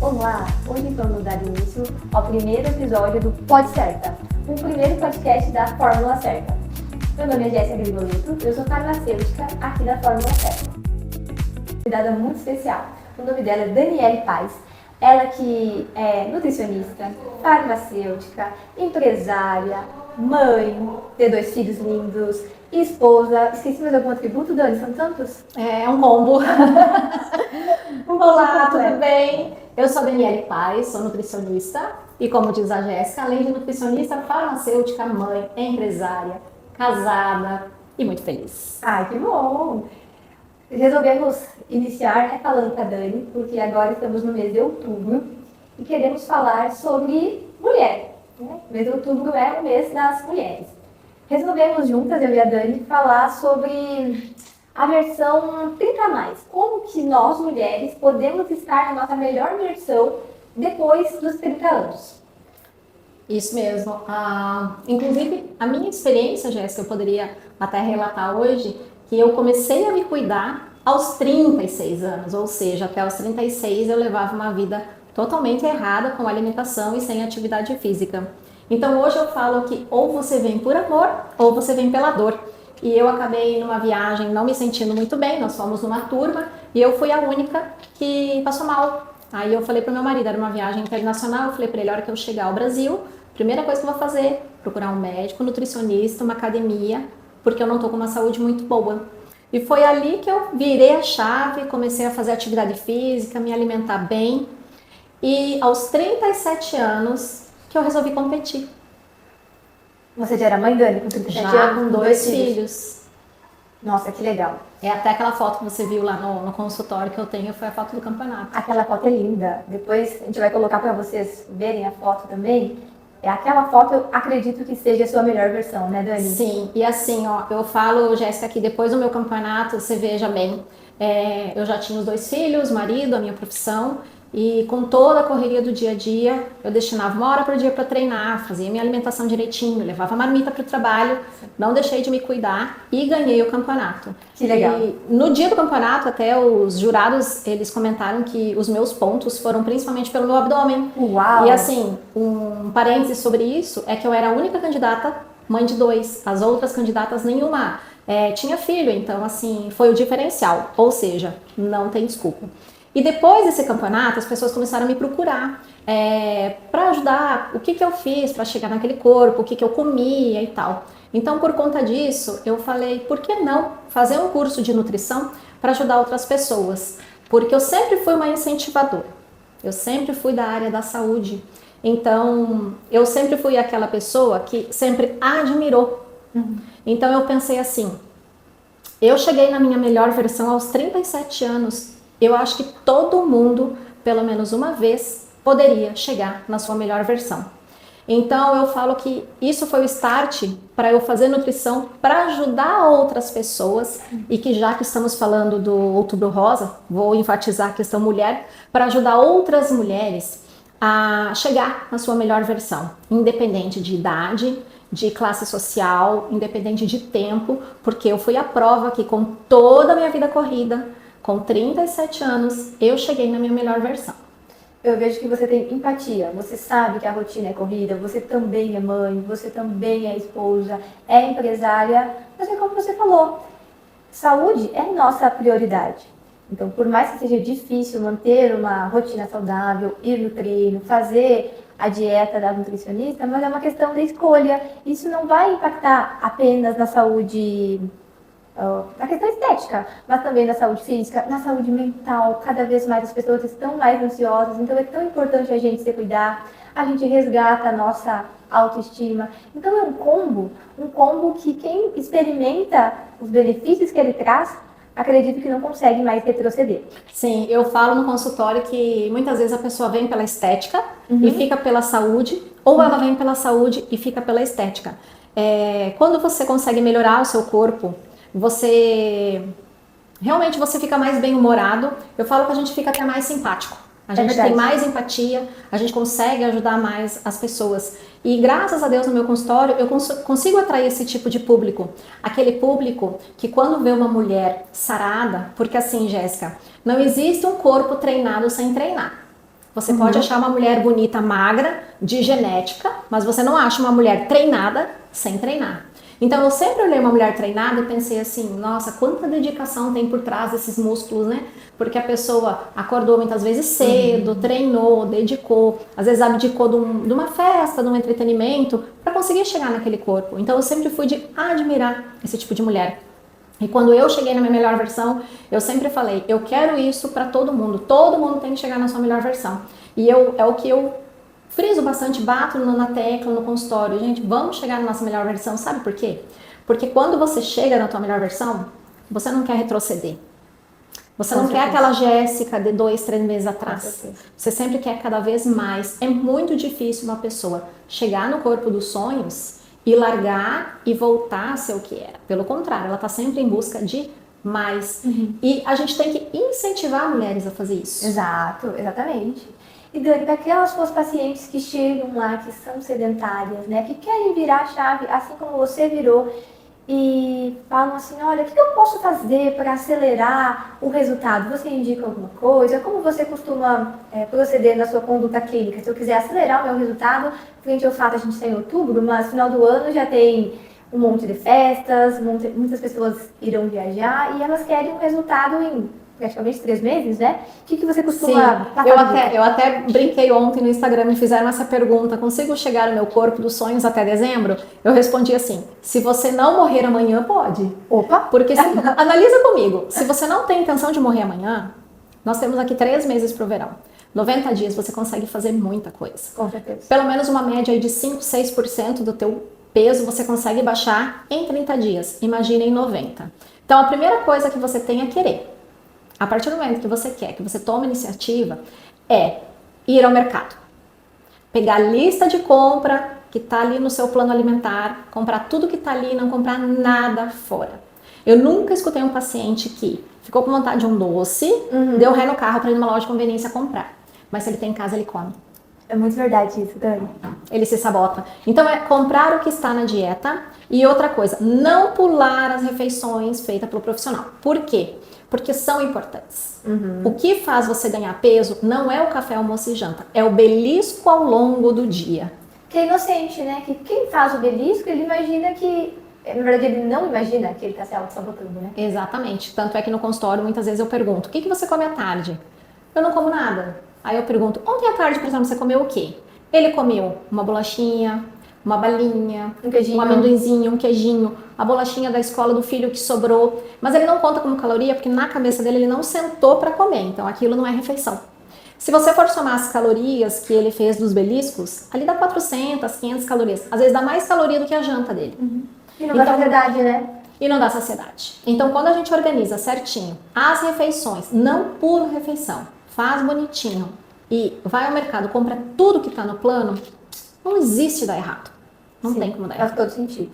Olá! Hoje vamos dar início ao primeiro episódio do Pod Certa, o primeiro podcast da Fórmula Certa. Meu nome é Jéssica Grigoletto, eu sou farmacêutica aqui da Fórmula Certa. Uma convidada muito especial, o nome dela é Daniele Paes, ela que é nutricionista, farmacêutica, empresária, mãe, tem 2 filhos lindos, esposa. Esqueci mais algum atributo, Dani? São tantos? É um combo. Olá, tudo bem? Eu sou a Daniele Paes, sou nutricionista e, como diz a Jéssica, além de nutricionista, farmacêutica, mãe, empresária, casada e muito feliz. Ai, que bom! Resolvemos iniciar falando com a Dani, porque agora estamos no mês de outubro e queremos falar sobre mulher. Né? O mês de outubro é o mês das mulheres. Resolvemos juntas, eu e a Dani, falar sobre a versão 30+. Como que nós, mulheres, podemos estar na nossa melhor versão depois dos 30 anos. Isso mesmo. Inclusive, a minha experiência, Jéssica, eu poderia até relatar hoje, que eu comecei a me cuidar aos 36 anos, ou seja, até os 36 eu levava uma vida totalmente errada com alimentação e sem atividade física. Então hoje eu falo que ou você vem por amor ou você vem pela dor. E eu acabei numa viagem não me sentindo muito bem, nós fomos numa turma e eu fui a única que passou mal. Aí eu falei pro meu marido, era uma viagem internacional, eu falei para ele, a hora que eu chegar ao Brasil, primeira coisa que eu vou fazer, procurar um médico, um nutricionista, uma academia, porque eu não tô com uma saúde muito boa. E foi ali que eu virei a chave, comecei a fazer atividade física, me alimentar bem. E aos 37 anos que eu resolvi competir. Você já era mãe, Dani, com 37 Já anos? com 2 filhos. Nossa, que legal. É até aquela foto que você viu lá no consultório que eu tenho, foi a foto do campeonato. Aquela foto é linda. Depois a gente vai colocar para vocês verem a foto também. Aquela foto eu acredito que seja a sua melhor versão, né, Dani? Sim, e assim, ó, eu falo, Jéssica, que depois do meu campeonato, você veja bem, eu já tinha os 2 filhos, marido, a minha profissão, e com toda a correria do dia a dia, eu destinava 1 hora por dia para treinar, fazia minha alimentação direitinho, levava marmita para o trabalho, não deixei de me cuidar e ganhei o campeonato. Que legal. E no dia do campeonato, até os jurados, eles comentaram que os meus pontos foram principalmente pelo meu abdômen. Uau! E assim, um parêntese sobre isso é que eu era a única candidata mãe de 2, as outras candidatas nenhuma tinha filho, então assim, foi o diferencial, ou seja, não tem desculpa. E depois desse campeonato, as pessoas começaram a me procurar para ajudar, o que eu fiz para chegar naquele corpo, o que eu comia e tal. Então, por conta disso, eu falei, por que não fazer um curso de nutrição para ajudar outras pessoas? Porque eu sempre fui uma incentivadora, eu sempre fui da área da saúde. Então, eu sempre fui aquela pessoa que sempre admirou. Então, eu pensei assim, eu cheguei na minha melhor versão aos 37 anos. Eu acho que todo mundo, pelo menos uma vez, poderia chegar na sua melhor versão. Então eu falo que isso foi o start para eu fazer nutrição para ajudar outras pessoas e que já que estamos falando do Outubro Rosa, vou enfatizar a questão mulher, para ajudar outras mulheres a chegar na sua melhor versão, independente de idade, de classe social, independente de tempo, porque eu fui a prova que com toda a minha vida corrida, com 37 anos, eu cheguei na minha melhor versão. Eu vejo que você tem empatia, você sabe que a rotina é corrida, você também é mãe, você também é esposa, é empresária, mas é como você falou, saúde é nossa prioridade. Então, por mais que seja difícil manter uma rotina saudável, ir no treino, fazer a dieta da nutricionista, mas é uma questão de escolha. Isso não vai impactar apenas na saúde, na questão estética, mas também na saúde física, na saúde mental. Cada vez mais as pessoas estão mais ansiosas, então é tão importante a gente se cuidar, a gente resgata a nossa autoestima. Então é um combo que quem experimenta os benefícios que ele traz, acredito que não consegue mais retroceder. Sim, eu falo no consultório que muitas vezes a pessoa vem pela estética e fica pela saúde, ou ela vem pela saúde e fica pela estética. Quando você consegue melhorar o seu corpo, realmente você fica mais bem-humorado. Eu falo que a gente fica até mais simpático. A gente tem mais empatia, a gente consegue ajudar mais as pessoas. E graças a Deus no meu consultório eu consigo atrair esse tipo de público. Aquele público que quando vê uma mulher sarada, porque assim, Jéssica, não existe um corpo treinado sem treinar. Você pode achar uma mulher bonita, magra, de genética, mas você não acha uma mulher treinada sem treinar. Então eu sempre olhei uma mulher treinada e pensei assim, nossa, quanta dedicação tem por trás desses músculos, né? Porque a pessoa acordou muitas vezes cedo, treinou, dedicou, às vezes abdicou de uma festa, de um entretenimento, para conseguir chegar naquele corpo. Então eu sempre fui de admirar esse tipo de mulher. E quando eu cheguei na minha melhor versão, eu sempre falei, eu quero isso para todo mundo tem que chegar na sua melhor versão. E é o que eu friso bastante, bato na tecla, no consultório. Gente, vamos chegar na nossa melhor versão, sabe por quê? Porque quando você chega na tua melhor versão, você não quer retroceder. Você não quer aquela Jéssica de 2, 3 meses atrás. Você sempre quer cada vez mais. É muito difícil uma pessoa chegar no corpo dos sonhos e largar e voltar a ser o que era. Pelo contrário, ela está sempre em busca de mais. E a gente tem que incentivar mulheres a fazer isso. Exato, exatamente. E Dani, para aquelas suas pacientes que chegam lá, que são sedentárias, né, que querem virar a chave, assim como você virou, e falam assim, olha, o que eu posso fazer para acelerar o resultado? Você indica alguma coisa? Como você costuma proceder na sua conduta clínica? Se eu quiser acelerar o meu resultado, frente ao fato a gente está em outubro, mas no final do ano já tem um monte de festas, muitas pessoas irão viajar e elas querem um resultado em praticamente 3 meses, né? O que você costuma passar? Eu até brinquei ontem no Instagram, me fizeram essa pergunta, consigo chegar no meu corpo dos sonhos até dezembro? Eu respondi assim, se você não morrer amanhã, pode. Opa! Porque, analisa comigo, se você não tem intenção de morrer amanhã, nós temos aqui 3 meses para o verão. 90 dias você consegue fazer muita coisa. Com certeza. Pelo menos uma média aí de 5, 6% do teu peso você consegue baixar em 30 dias. Imagina em 90. Então, a primeira coisa que você tem é querer. A partir do momento que você quer, que você toma iniciativa, é ir ao mercado. Pegar a lista de compra que está ali no seu plano alimentar, comprar tudo que está ali e não comprar nada fora. Eu nunca escutei um paciente que ficou com vontade de um doce, deu ré no carro para ir numa loja de conveniência comprar. Mas se ele tem em casa, ele come. É muito verdade isso, Dani. Ele se sabota. Então é comprar o que está na dieta e outra coisa, não pular as refeições feitas pelo profissional. Por quê? Porque são importantes. O que faz você ganhar peso não é o café, almoço e janta, é o belisco ao longo do dia. Que é inocente, né? Que quem faz o belisco, ele imagina que... Na verdade, ele não imagina que ele está se auto-sabotando, né? Exatamente. Tanto é que no consultório, muitas vezes eu pergunto, o que você come à tarde? Eu não como nada. Aí eu pergunto, ontem à tarde, por exemplo, você comeu o quê? Ele comeu uma bolachinha, uma balinha, um amendoinzinho, um queijinho, a bolachinha da escola do filho que sobrou, mas ele não conta como caloria porque na cabeça dele ele não sentou para comer, então aquilo não é refeição. Se você for somar as calorias que ele fez dos beliscos, ali dá 400, 500 calorias, às vezes dá mais caloria do que a janta dele. E não dá saciedade, né? E não dá saciedade. Então quando a gente organiza certinho as refeições, não pula refeição, faz bonitinho e vai ao mercado, compra tudo que está no plano, não existe dar errado. Não tem como dar errado. Faz todo sentido.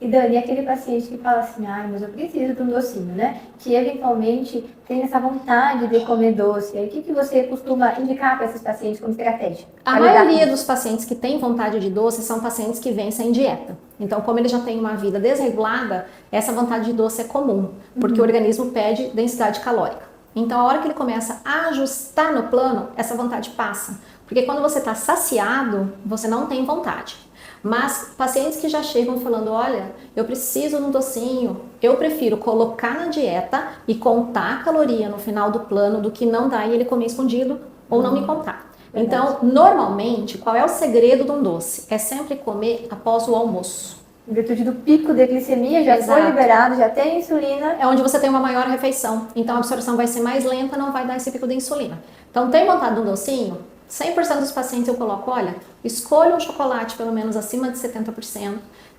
E Dani, aquele paciente que fala assim, ai, mas eu preciso de um docinho, né? Que eventualmente tem essa vontade de comer doce. Aí o que você costuma indicar para esses pacientes como estratégia? A maioria dos pacientes que têm vontade de doce são pacientes que vêm sem dieta. Então, como eles já têm uma vida desregulada, essa vontade de doce é comum, porque o organismo pede densidade calórica. Então, a hora que ele começa a ajustar no plano, essa vontade passa. Porque quando você está saciado, você não tem vontade. Mas pacientes que já chegam falando, olha, eu preciso de um docinho, eu prefiro colocar na dieta e contar a caloria no final do plano do que não dar e ele comer escondido ou não me contar. Verdade. Então, normalmente, qual é o segredo de um doce? É sempre comer após o almoço. Em virtude do pico de glicemia, já foi liberado, já tem insulina. É onde você tem uma maior refeição. Então, a absorção vai ser mais lenta, não vai dar esse pico de insulina. Então, tem vontade de um docinho? 100% dos pacientes eu coloco, olha, escolha um chocolate pelo menos acima de 70%.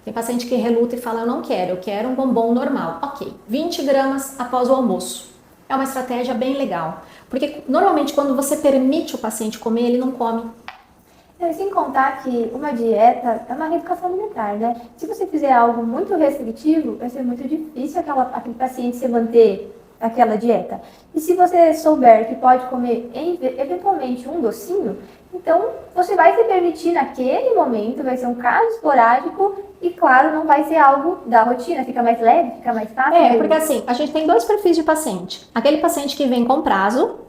Tem paciente que reluta e fala, eu não quero, eu quero um bombom normal. Ok, 20 gramas após o almoço. É uma estratégia bem legal. Porque normalmente quando você permite o paciente comer, ele não come. Sem contar que uma dieta é uma reeducação alimentar, né? Se você fizer algo muito restritivo, vai ser muito difícil aquele paciente se manter aquela dieta. E se você souber que pode comer eventualmente um docinho, então você vai se permitir naquele momento, vai ser um caso esporádico e claro, não vai ser algo da rotina, fica mais leve, fica mais fácil. Porque assim, a gente tem 2 perfis de paciente. Aquele paciente que vem com prazo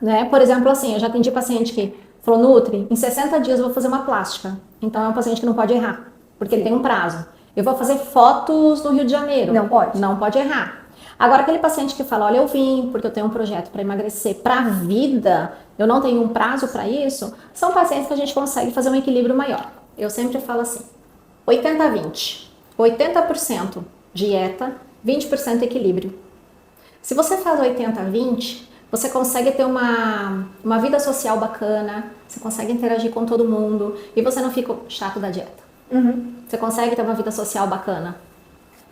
né? Por exemplo, assim, eu já atendi paciente que falou, Nutri, em 60 dias eu vou fazer uma plástica. Então é um paciente que não pode errar, porque ele tem um prazo. Eu vou fazer fotos no Rio de Janeiro. Não pode. Não pode errar. Agora, aquele paciente que fala, olha, eu vim porque eu tenho um projeto para emagrecer para a vida, eu não tenho um prazo para isso, são pacientes que a gente consegue fazer um equilíbrio maior. Eu sempre falo assim, 80-20. 80% dieta, 20% equilíbrio. Se você faz 80-20, você consegue ter uma vida social bacana, você consegue interagir com todo mundo e você não fica chato da dieta. Você consegue ter uma vida social bacana.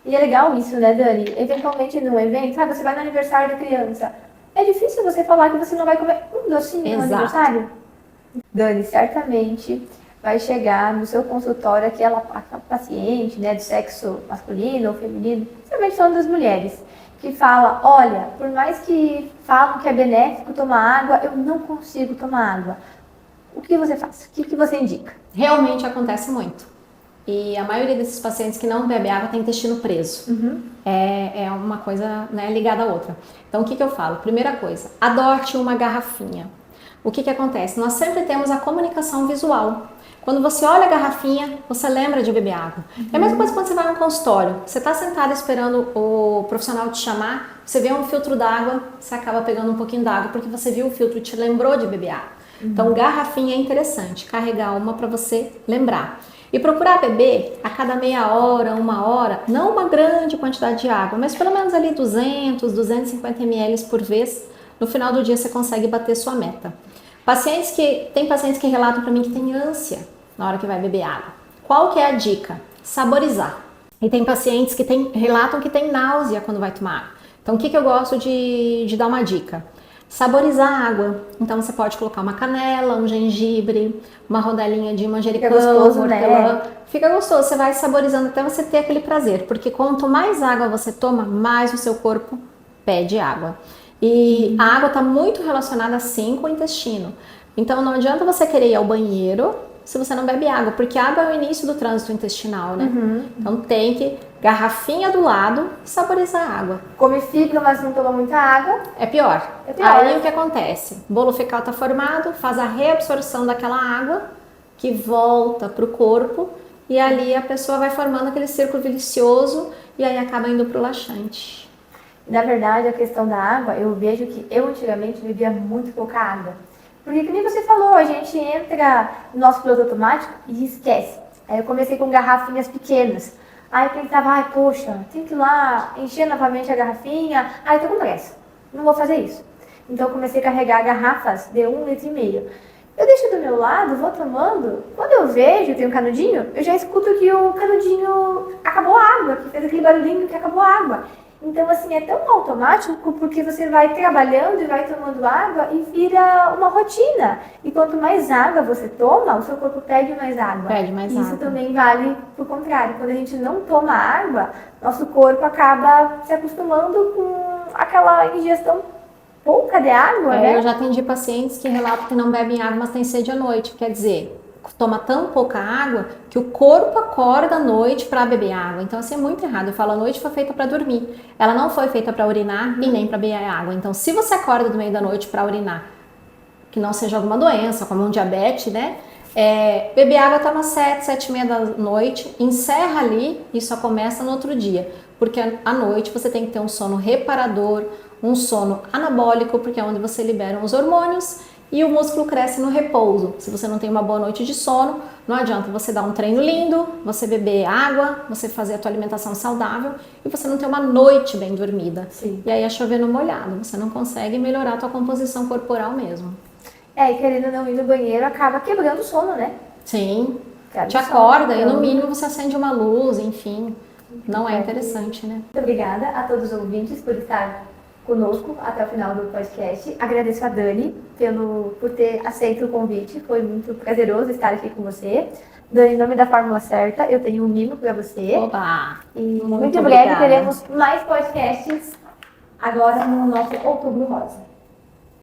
E é legal isso, né, Dani? Eventualmente num evento, sabe, você vai no aniversário da criança. É difícil você falar que você não vai comer um docinho no aniversário. Dani, certamente vai chegar no seu consultório aquela paciente, né, do sexo masculino ou feminino, principalmente falando das mulheres, que fala, olha, por mais que falam que é benéfico tomar água, eu não consigo tomar água. O que você faz? O que você indica? Realmente acontece muito. E a maioria desses pacientes que não bebem água tem intestino preso. É uma coisa, né, ligada à outra. Então, o que eu falo? Primeira coisa, adote uma garrafinha. O que acontece? Nós sempre temos a comunicação visual. Quando você olha a garrafinha, você lembra de beber água. É a mesma coisa quando você vai no consultório. Você está sentado esperando o profissional te chamar, você vê um filtro d'água, você acaba pegando um pouquinho d'água porque você viu o filtro e te lembrou de beber água. Então, garrafinha é interessante, carregar uma para você lembrar. E procurar beber a cada meia hora, 1 hora, não uma grande quantidade de água, mas pelo menos ali 200, 250 ml por vez. No final do dia você consegue bater sua meta. Tem pacientes que relatam para mim que tem ânsia na hora que vai beber água. Qual que é a dica? Saborizar. E tem pacientes que relatam que tem náusea quando vai tomar água. Então o que eu gosto de dar uma dica? Saborizar a água. Então você pode colocar uma canela, um gengibre, uma rodelinha de manjericão, hortelã. Né? Fica gostoso, você vai saborizando até você ter aquele prazer, porque quanto mais água você toma, mais o seu corpo pede água. E a água está muito relacionada sim com o intestino. Então não adianta você querer ir ao banheiro se você não bebe água, porque a água é o início do trânsito intestinal, né? Então tem que, garrafinha do lado, saborizar a água. Come fibra, mas não toma muita água. É pior. Aí o que acontece? O bolo fecal está formado, faz a reabsorção daquela água, que volta para o corpo, e ali a pessoa vai formando aquele círculo vicioso, e aí acaba indo para o laxante. Na verdade, a questão da água, eu vejo que eu antigamente bebia muito pouca água. Porque, como você falou, a gente entra no nosso piloto automático e esquece. Aí eu comecei com garrafinhas pequenas. Aí eu pensava, ai, poxa, tem que ir lá encher novamente a garrafinha. Aí eu tô com pressa, não vou fazer isso. Então eu comecei a carregar garrafas de 1,5 litro. Eu deixo do meu lado, vou tomando. Quando eu vejo, tem um canudinho, eu já escuto que o canudinho acabou a água, que fez aquele barulhinho que acabou a água. Então, assim, é tão automático porque você vai trabalhando e vai tomando água e vira uma rotina. E quanto mais água você toma, o seu corpo pede mais água. Pede mais água. Isso também vale pro contrário. Quando a gente não toma água, nosso corpo acaba se acostumando com aquela ingestão pouca de água, né? Eu já atendi pacientes que relatam que não bebem água, mas têm sede à noite. Quer dizer, toma tão pouca água que o corpo acorda à noite para beber água. Então, assim, é muito errado. Eu falo, a noite foi feita para dormir. Ela não foi feita para urinar e nem para beber água. Então, se você acorda no meio da noite para urinar, que não seja alguma doença, como um diabetes, né? Beber água tá umas 7, 7h30 da noite, encerra ali e só começa no outro dia. Porque à noite você tem que ter um sono reparador, um sono anabólico, porque é onde você libera os hormônios e o músculo cresce no repouso. Se você não tem uma boa noite de sono, não adianta você dar um treino lindo, você beber água, você fazer a tua alimentação saudável e você não ter uma noite bem dormida. Sim. E aí é chover no molhado, você não consegue melhorar a tua composição corporal mesmo. E querendo ou não ir no banheiro, acaba quebrando o sono, né? Sim, Quebra te o sono, acorda então. e no mínimo você acende uma luz, enfim, não é interessante, né? Muito obrigada a todos os ouvintes por estar conosco até o final do podcast. Agradeço a Dani por ter aceito o convite, foi muito prazeroso estar aqui com você. Dani, em nome da Fórmula Certa, eu tenho um mimo para você. Oba! E Muito muito breve obrigada. teremos mais podcasts agora no nosso Outubro Rosa.